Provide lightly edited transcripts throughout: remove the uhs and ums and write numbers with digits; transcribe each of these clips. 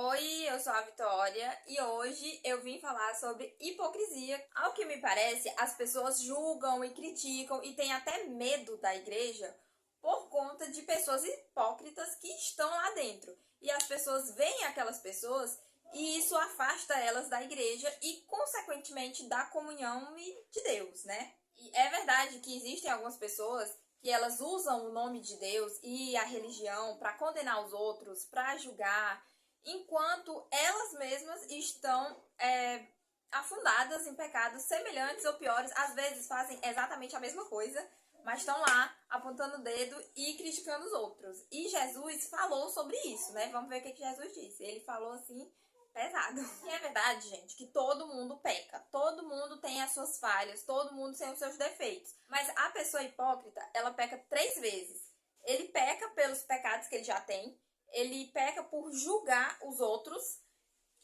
Oi, eu sou a Vitória e hoje eu vim falar sobre hipocrisia. Ao que me parece, as pessoas julgam e criticam e têm até medo da igreja por conta de pessoas hipócritas que estão lá dentro. E as pessoas veem aquelas pessoas e isso afasta elas da igreja e, consequentemente, da comunhão de Deus, né? E é verdade que existem algumas pessoas que elas usam o nome de Deus e a religião para condenar os outros, para julgar, enquanto elas mesmas estão afundadas em pecados semelhantes ou piores, às vezes fazem exatamente a mesma coisa, mas estão lá apontando o dedo e criticando os outros. E Jesus falou sobre isso, né? Vamos ver o que Jesus disse. Ele falou assim, pesado. E é verdade, gente, que todo mundo peca, todo mundo tem as suas falhas, todo mundo tem os seus defeitos. Mas a pessoa hipócrita, ela peca 3 vezes. Ele peca pelos pecados que ele já tem, ele peca por julgar os outros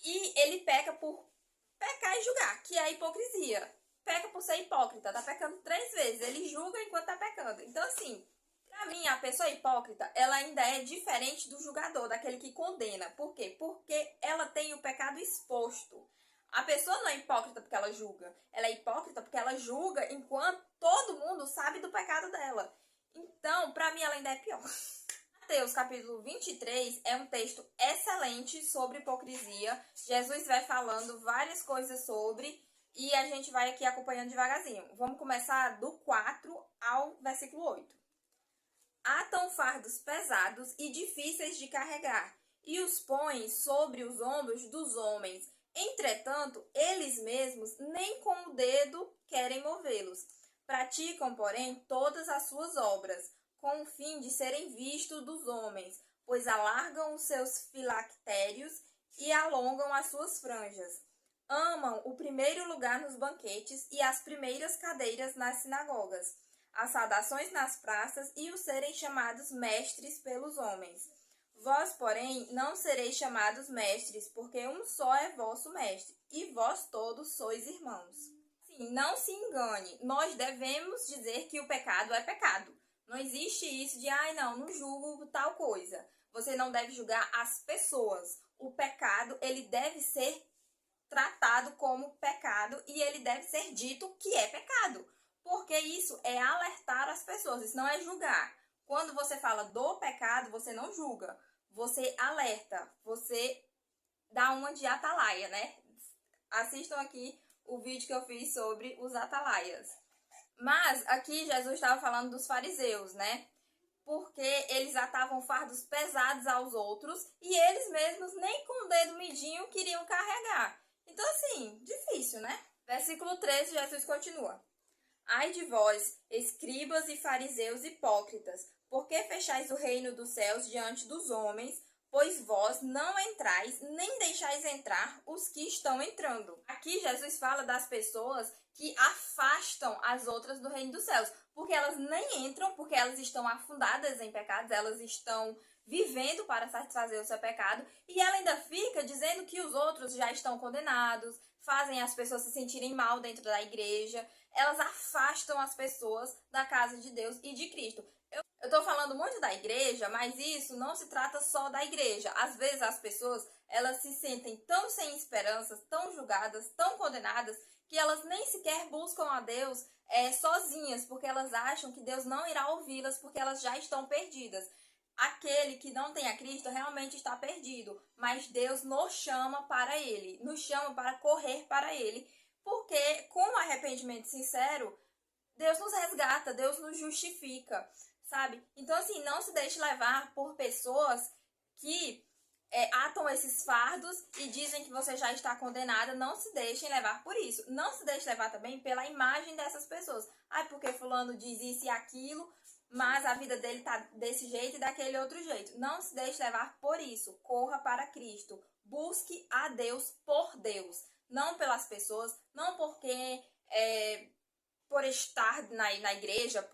e ele peca por pecar e julgar, que é a hipocrisia. Peca por ser hipócrita, tá pecando 3 vezes, ele julga enquanto tá pecando. Então, assim, pra mim, a pessoa hipócrita, ela ainda é diferente do julgador, daquele que condena. Por quê? Porque ela tem o pecado exposto. A pessoa não é hipócrita porque ela julga. Ela é hipócrita porque ela julga enquanto todo mundo sabe do pecado dela. Então, pra mim, ela ainda é pior. Mateus capítulo 23 é um texto excelente sobre hipocrisia. Jesus vai falando várias coisas sobre e a gente vai aqui acompanhando devagarzinho. Vamos começar do 4 ao versículo 8. Atam fardos pesados e difíceis de carregar, e os põem sobre os ombros dos homens. Entretanto, eles mesmos nem com o dedo querem movê-los. Praticam, porém, todas as suas obras, com o fim de serem vistos dos homens, pois alargam os seus filactérios e alongam as suas franjas. Amam o primeiro lugar nos banquetes e as primeiras cadeiras nas sinagogas, as saudações nas praças e o serem chamados mestres pelos homens. Vós, porém, não sereis chamados mestres, porque um só é vosso mestre, e vós todos sois irmãos. Sim, não se engane, nós devemos dizer que o pecado é pecado. Não existe isso de, não julgo tal coisa. Você não deve julgar as pessoas. O pecado, ele deve ser tratado como pecado e ele deve ser dito que é pecado. Porque isso é alertar as pessoas, isso não é julgar. Quando você fala do pecado, você não julga. Você alerta, você dá uma de atalaia, né? Assistam aqui o vídeo que eu fiz sobre os atalaias. Mas aqui Jesus estava falando dos fariseus, né? Porque eles atavam fardos pesados aos outros e eles mesmos nem com o dedo midinho queriam carregar. Então, assim, difícil, né? Versículo 13, Jesus continua. Ai de vós, escribas e fariseus hipócritas, por que fechais o reino dos céus diante dos homens? Pois vós não entrais, nem deixais entrar os que estão entrando. Aqui Jesus fala das pessoas que afastam as outras do reino dos céus, porque elas nem entram, porque elas estão afundadas em pecados, elas estão vivendo para satisfazer o seu pecado, e ela ainda fica dizendo que os outros já estão condenados, fazem as pessoas se sentirem mal dentro da igreja, elas afastam as pessoas da casa de Deus e de Cristo. Eu tô falando muito da igreja, mas isso não se trata só da igreja. Às vezes as pessoas, elas se sentem tão sem esperanças, tão julgadas, tão condenadas, que elas nem sequer buscam a Deus sozinhas, porque elas acham que Deus não irá ouvi-las, porque elas já estão perdidas. Aquele que não tem a Cristo realmente está perdido, mas Deus nos chama para Ele, nos chama para correr para Ele, porque com o arrependimento sincero, Deus nos resgata, Deus nos justifica, sabe? Então, assim, não se deixe levar por pessoas que atam esses fardos e dizem que você já está condenada. Não se deixem levar por isso. Não se deixe levar também pela imagem dessas pessoas. Porque fulano diz isso e aquilo, mas a vida dele tá desse jeito e daquele outro jeito. Não se deixe levar por isso. Corra para Cristo. Busque a Deus por Deus. Não pelas pessoas, não porque por estar na igreja,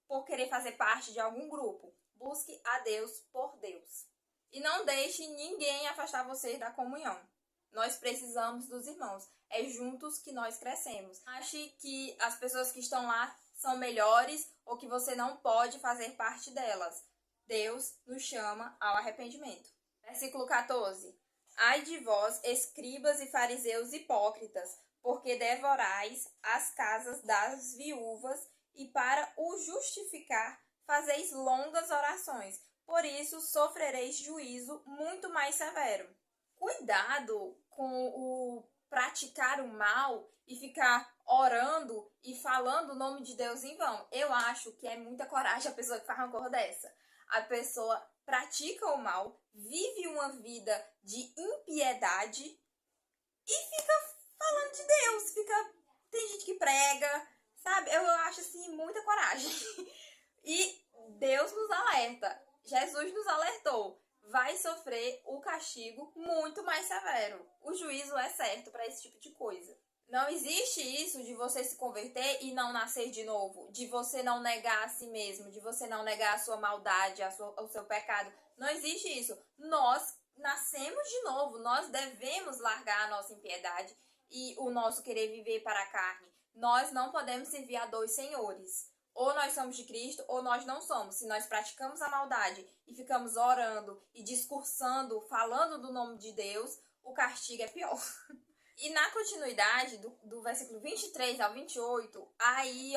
por querer fazer parte de algum grupo. Busque a Deus por Deus. E não deixe ninguém afastar você da comunhão. Nós precisamos dos irmãos. É juntos que nós crescemos. Ache que as pessoas que estão lá são melhores ou que você não pode fazer parte delas. Deus nos chama ao arrependimento. Versículo 14. Ai de vós, escribas e fariseus hipócritas, porque devorais as casas das viúvas e para o justificar fazeis longas orações. Por isso sofrereis juízo muito mais severo. Cuidado com o praticar o mal e ficar orando e falando o nome de Deus em vão. Eu acho que é muita coragem a pessoa que faz uma coisa dessa. A pessoa pratica o mal, vive uma vida de impiedade e fica falando de Deus. Tem gente que prega, sabe? Eu acho assim muita coragem. E Deus nos alerta. Jesus nos alertou. Vai sofrer o castigo muito mais severo. O juízo é certo para esse tipo de coisa. Não existe isso de você se converter e não nascer de novo, de você não negar a si mesmo, de você não negar a sua maldade, o seu pecado. Não existe isso. Nós nascemos de novo, nós devemos largar a nossa impiedade e o nosso querer viver para a carne. Nós não podemos servir a dois senhores. Ou nós somos de Cristo ou nós não somos. Se nós praticamos a maldade e ficamos orando e discursando, falando do nome de Deus, o castigo é pior. E na continuidade do versículo 23 ao 28, aí,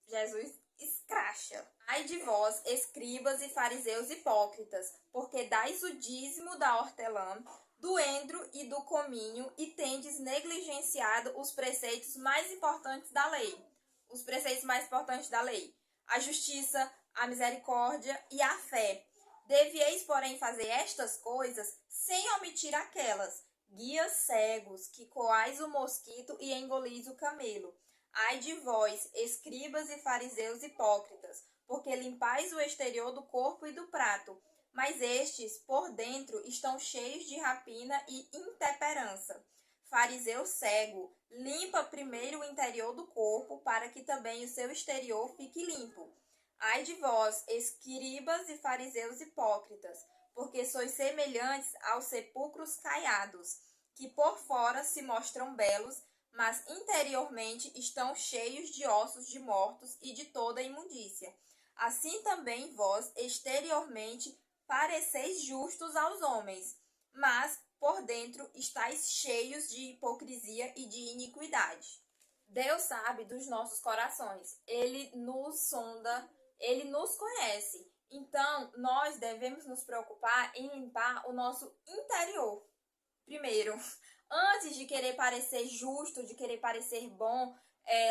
Jesus escracha. Ai de vós, escribas e fariseus hipócritas, porque dais o dízimo da hortelã, do endro e do cominho, e tendes negligenciado os preceitos mais importantes da lei. Os preceitos mais importantes da lei: a justiça, a misericórdia e a fé. Devieis, porém, fazer estas coisas sem omitir aquelas. Guias cegos, que coais o mosquito e engolis o camelo. Ai de vós, escribas e fariseus hipócritas, porque limpais o exterior do corpo e do prato, mas estes, por dentro, estão cheios de rapina e intemperança. Fariseu cego, limpa primeiro o interior do corpo, para que também o seu exterior fique limpo. Ai de vós, escribas e fariseus hipócritas, porque sois semelhantes aos sepulcros caiados, que por fora se mostram belos, mas interiormente estão cheios de ossos de mortos e de toda imundícia. Assim também vós, exteriormente, pareceis justos aos homens, mas por dentro estáis cheios de hipocrisia e de iniquidade. Deus sabe dos nossos corações, Ele nos sonda, Ele nos conhece. Então, nós devemos nos preocupar em limpar o nosso interior. Primeiro, antes de querer parecer justo, de querer parecer bom,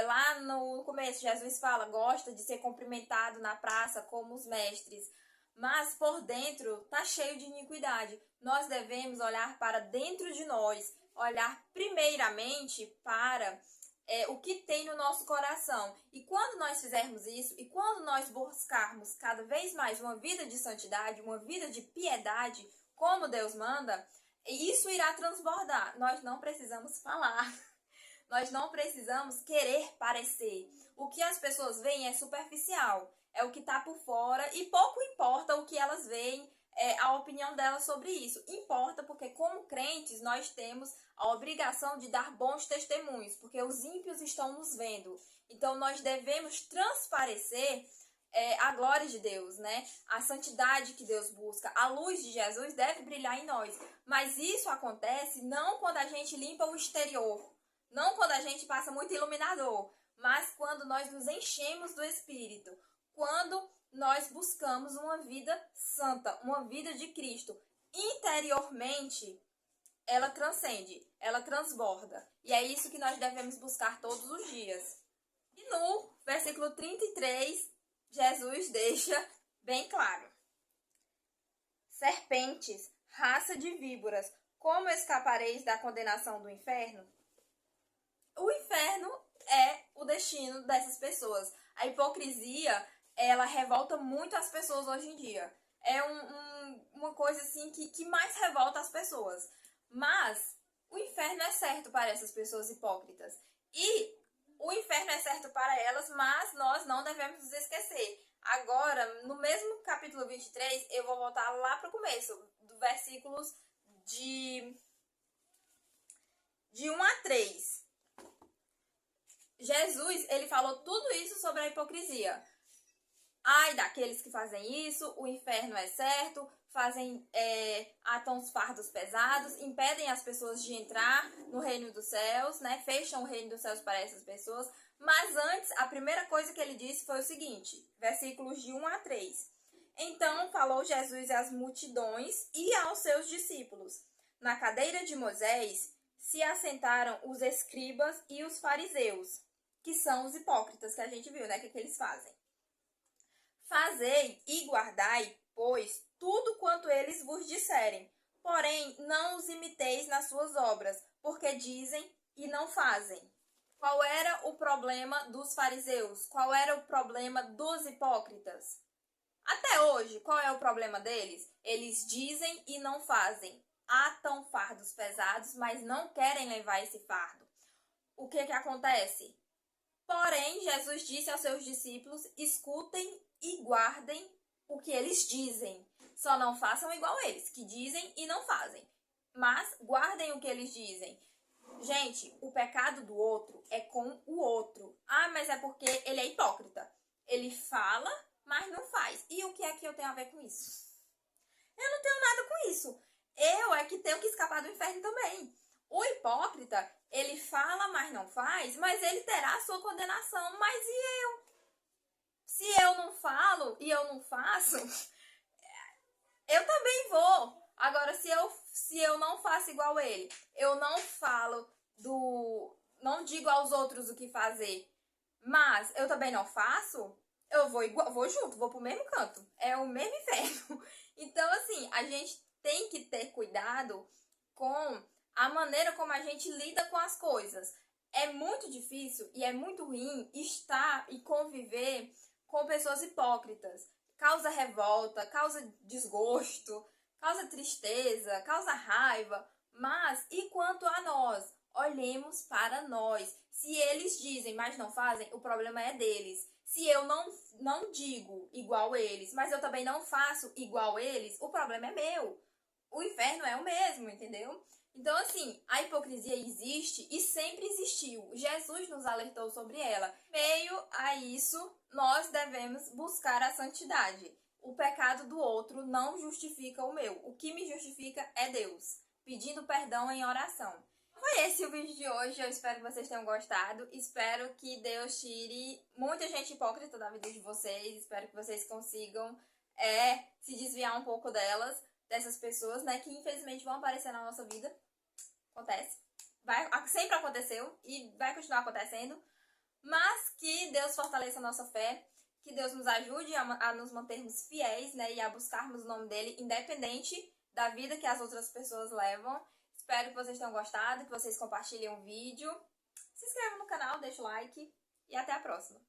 lá no começo Jesus fala, gosta de ser cumprimentado na praça como os mestres, mas por dentro tá cheio de iniquidade. Nós devemos olhar para dentro de nós, olhar primeiramente para o que tem no nosso coração. E quando nós fizermos isso, e quando nós buscarmos cada vez mais uma vida de santidade, uma vida de piedade, como Deus manda, isso irá transbordar. Nós não precisamos falar. Nós não precisamos querer parecer. O que as pessoas veem é superficial. É o que está por fora e pouco importa o que elas veem, a opinião delas sobre isso. Importa porque, como crentes, nós temos a obrigação de dar bons testemunhos, porque os ímpios estão nos vendo. Então, nós devemos transparecer a glória de Deus, né? A santidade que Deus busca. A luz de Jesus deve brilhar em nós. Mas isso acontece não quando a gente limpa o exterior, não quando a gente passa muito iluminador, mas quando nós nos enchemos do Espírito, quando nós buscamos uma vida santa, uma vida de Cristo. Interiormente, ela transcende, ela transborda. E é isso que nós devemos buscar todos os dias. E no versículo 33, Jesus deixa bem claro. Serpentes, raça de víboras, como escapareis da condenação do inferno? O inferno é o destino dessas pessoas. A hipocrisia, ela revolta muito as pessoas hoje em dia. É uma coisa assim que mais revolta as pessoas. Mas o inferno é certo para essas pessoas hipócritas. E o inferno é certo para elas, mas nós não devemos nos esquecer. Agora, no mesmo capítulo 23, eu vou voltar lá para o começo, do versículos de 1 a 3. Jesus, ele falou tudo isso sobre a hipocrisia. Ai daqueles que fazem isso, o inferno é certo, atam os fardos pesados, impedem as pessoas de entrar no reino dos céus, né? Fecham o reino dos céus para essas pessoas. Mas antes, a primeira coisa que ele disse foi o seguinte, versículos de 1 a 3. Então falou Jesus às multidões e aos seus discípulos. Na cadeira de Moisés se assentaram os escribas e os fariseus, que são os hipócritas que a gente viu, né? Que eles fazem. Fazei e guardai, pois, tudo quanto eles vos disserem. Porém, não os imiteis nas suas obras, porque dizem e não fazem. Qual era o problema dos fariseus? Qual era o problema dos hipócritas? Até hoje, qual é o problema deles? Eles dizem e não fazem. Atam fardos pesados, mas não querem levar esse fardo. O que acontece? Porém, Jesus disse aos seus discípulos, escutem e guardem o que eles dizem. Só não façam igual eles, que dizem e não fazem. Mas guardem o que eles dizem. Gente, o pecado do outro é com o outro. Ah, mas é porque ele é hipócrita. Ele fala, mas não faz. E o que é que eu tenho a ver com isso? Eu não tenho nada com isso. Eu é que tenho que escapar do inferno também. O hipócrita, ele fala, mas não faz, mas ele terá a sua condenação. Mas e eu? Se eu não falo e eu não faço, eu também vou. Agora, se eu não faço igual ele, eu não falo não digo aos outros o que fazer, mas eu também não faço, eu vou junto, vou pro mesmo canto. É o mesmo inferno. Então, assim, a gente tem que ter cuidado com a maneira como a gente lida com as coisas. É muito difícil e é muito ruim estar e conviver com pessoas hipócritas. Causa revolta, causa desgosto, causa tristeza, causa raiva. Mas, e quanto a nós? Olhemos para nós. Se eles dizem, mas não fazem, o problema é deles. Se eu não digo igual eles, mas eu também não faço igual eles, o problema é meu. O inferno é o mesmo, entendeu? Então, assim, a hipocrisia existe e sempre existiu. Jesus nos alertou sobre ela. Meio a isso, nós devemos buscar a santidade. O pecado do outro não justifica o meu. O que me justifica é Deus, pedindo perdão em oração. Foi esse o vídeo de hoje, eu espero que vocês tenham gostado. Espero que Deus tire muita gente hipócrita da vida de vocês. Espero que vocês consigam se desviar um pouco dessas pessoas, né, que infelizmente vão aparecer na nossa vida. Acontece. Sempre aconteceu e vai continuar acontecendo. Mas que Deus fortaleça a nossa fé, que Deus nos ajude a nos mantermos fiéis, né, e a buscarmos o nome dele, independente da vida que as outras pessoas levam. Espero que vocês tenham gostado, que vocês compartilhem o vídeo. Se inscrevam no canal, deixa o like e até a próxima.